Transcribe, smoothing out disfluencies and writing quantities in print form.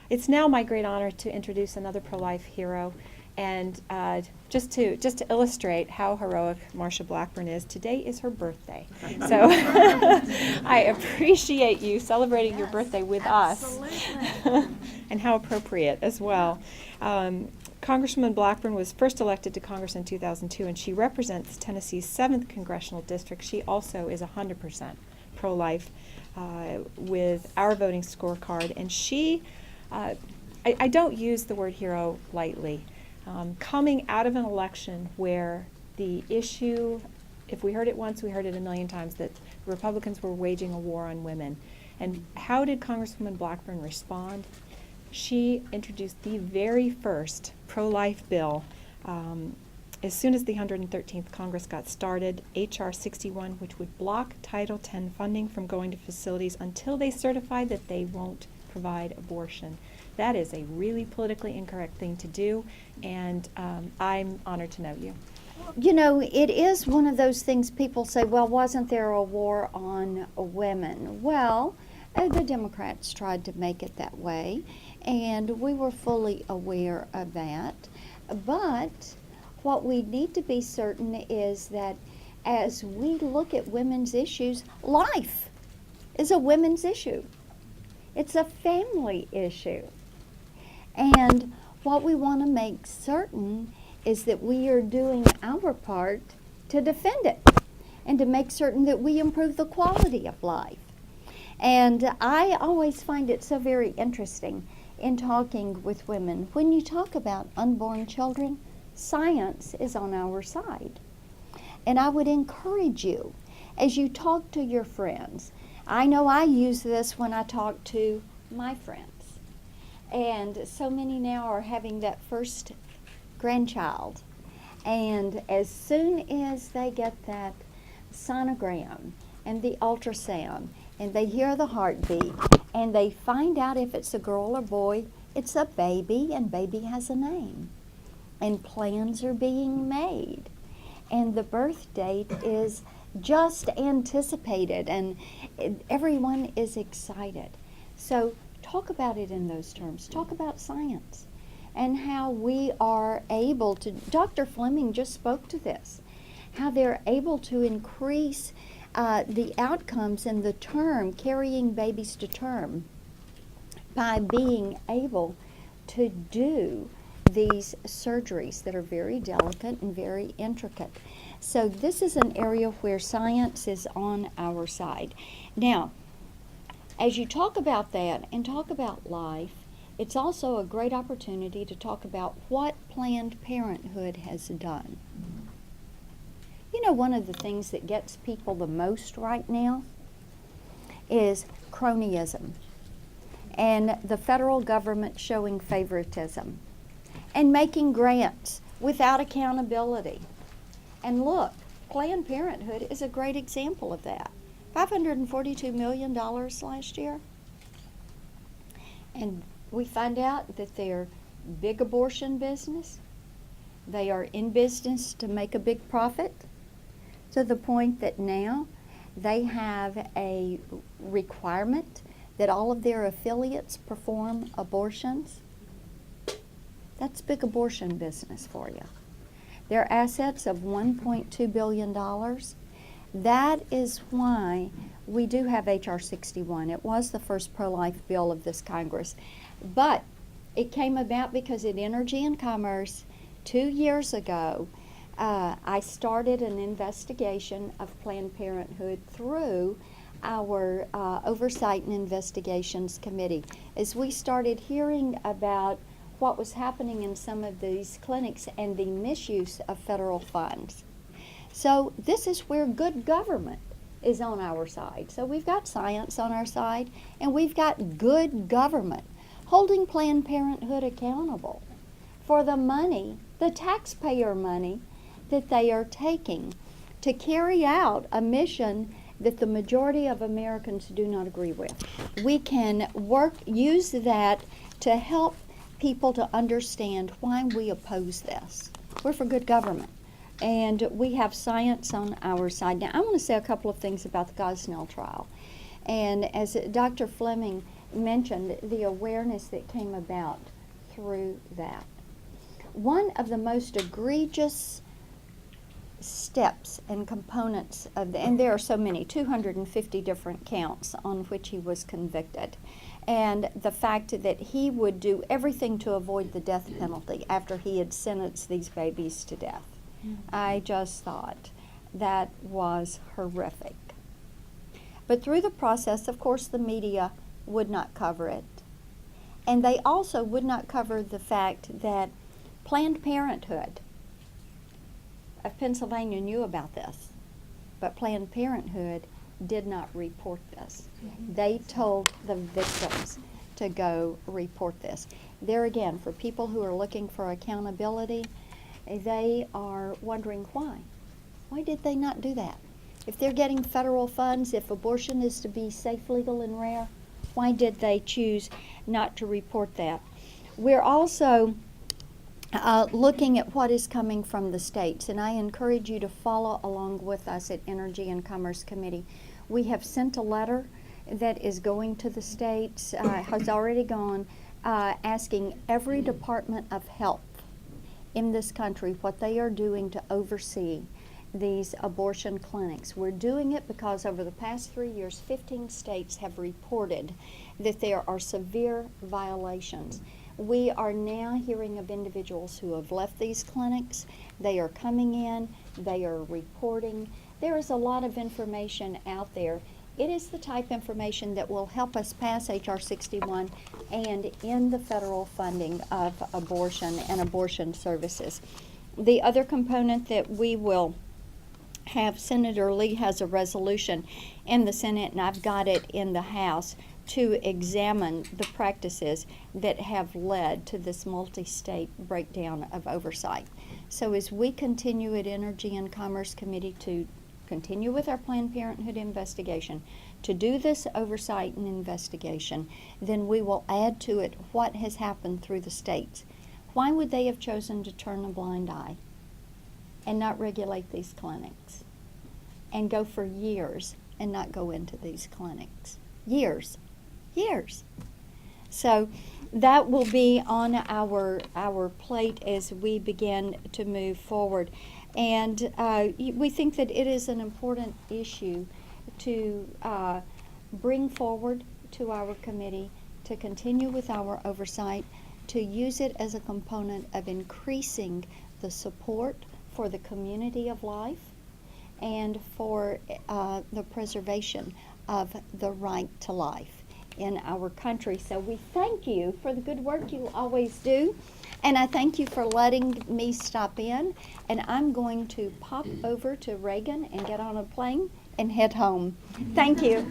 It's now my great honor to introduce another pro-life hero, and just to illustrate how heroic Marsha Blackburn is, today is her birthday. So I appreciate you celebrating your birthday with us, and how appropriate as well. Congresswoman Blackburn was first elected to Congress in 2002, and she represents Tennessee's 7th Congressional District. She also is 100% pro-life with our voting scorecard, and she, I don't use the word hero lightly. Coming out of an election where the issue, if we heard it once, we heard it a million times, that Republicans were waging a war on women. And how did Congresswoman Blackburn respond? She introduced the very first pro-life bill as soon as the 113th Congress got started, H.R. 61, which would block Title X funding from going to facilities until they certify that they won't provide abortion. That is a really politically incorrect thing to do, and I'm honored to know you. You know, it is one of those things people say, well, wasn't there a war on women? Well, the Democrats tried to make it that way, and we were fully aware of that. But what we need to be certain is that as we look at women's issues, life is a women's issue. It's a family issue. And what we want to make certain is that we are doing our part to defend it and to make certain that we improve the quality of life. And I always find it so very interesting in talking with women. When you talk about unborn children, science is on our side. And I would encourage you, as you talk to your friends, I know I use this when I talk to my friends. And so many now are having that first grandchild. And as soon as they get that sonogram and the ultrasound, and they hear the heartbeat, and they find out if it's a girl or boy, it's a baby, and baby has a name. And plans are being made. And the birth date is just anticipated, and everyone is excited. So talk about it in those terms. Talk about science and how we are able to, Dr. Fleming just spoke to this, how they're able to increase the outcomes in the term, carrying babies to term, by being able to do these surgeries that are very delicate and very intricate. So this is an area where science is on our side. Now, as you talk about that and talk about life, it's also a great opportunity to talk about what Planned Parenthood has done. You know, one of the things that gets people the most right now is cronyism and the federal government showing favoritism and making grants without accountability. And look, Planned Parenthood is a great example of that. $542 million last year. And we find out that they're big abortion business. They are in business to make a big profit, to the point that now they have a requirement that all of their affiliates perform abortions. That's big abortion business for you. Their assets of $1.2 billion. That is why we do have H.R. 61. It was the first pro-life bill of this Congress. But it came about because in Energy and Commerce 2 years ago, I started an investigation of Planned Parenthood through our Oversight and Investigations Committee. As we started hearing about what was happening in some of these clinics and the misuse of federal funds. So this is where good government is on our side. So we've got science on our side, and we've got good government holding Planned Parenthood accountable for the money, the taxpayer money, that they are taking to carry out a mission that the majority of Americans do not agree with. We can use that to help people to understand why we oppose this. We're for good government, and we have science on our side. Now, I want to say a couple of things about the Gosnell trial. And as Dr. Fleming mentioned the awareness that came about through that. One of the most egregious steps and components of and there are so many, 250 different counts on which he was convicted. And the fact that he would do everything to avoid the death penalty after he had sentenced these babies to death. I just thought that was horrific. But through the process, of course, the media would not cover it. And they also would not cover the fact that Planned Parenthood of Pennsylvania knew about this, but Planned Parenthood did not report this. They told the victims to go report this. There again, for people who are looking for accountability, they are wondering why. Why did they not do that? If they're getting federal funds, if abortion is to be safe, legal, and rare, why did they choose not to report that? We're also looking at what is coming from the states, and I encourage you to follow along with us at Energy and Commerce Committee. We have sent a letter that is going to the states, has already gone, asking every Department of Health in this country what they are doing to oversee these abortion clinics. We're doing it because over the past 3 years, 15 states have reported that there are severe violations. We are now hearing of individuals who have left these clinics. They are coming in, they are reporting. There is a lot of information out there. It is the type of information that will help us pass H.R. 61 and end the federal funding of abortion and abortion services. The other component that we will have, Senator Lee has a resolution in the Senate, and I've got it in the House, to examine the practices that have led to this multi-state breakdown of oversight. So as we continue at Energy and Commerce Committee to continue with our Planned Parenthood investigation, to do this oversight and investigation, then we will add to it what has happened through the states. Why would they have chosen to turn a blind eye and not regulate these clinics and go for years and not go into these clinics? Years. So that will be on our plate as we begin to move forward. And we think that it is an important issue to bring forward to our committee, to continue with our oversight, to use it as a component of increasing the support for the community of life and for the preservation of the right to life in our country. So we thank you for the good work you always do, and I thank you for letting me stop in, and I'm going to pop over to Reagan and get on a plane and head home. Thank you.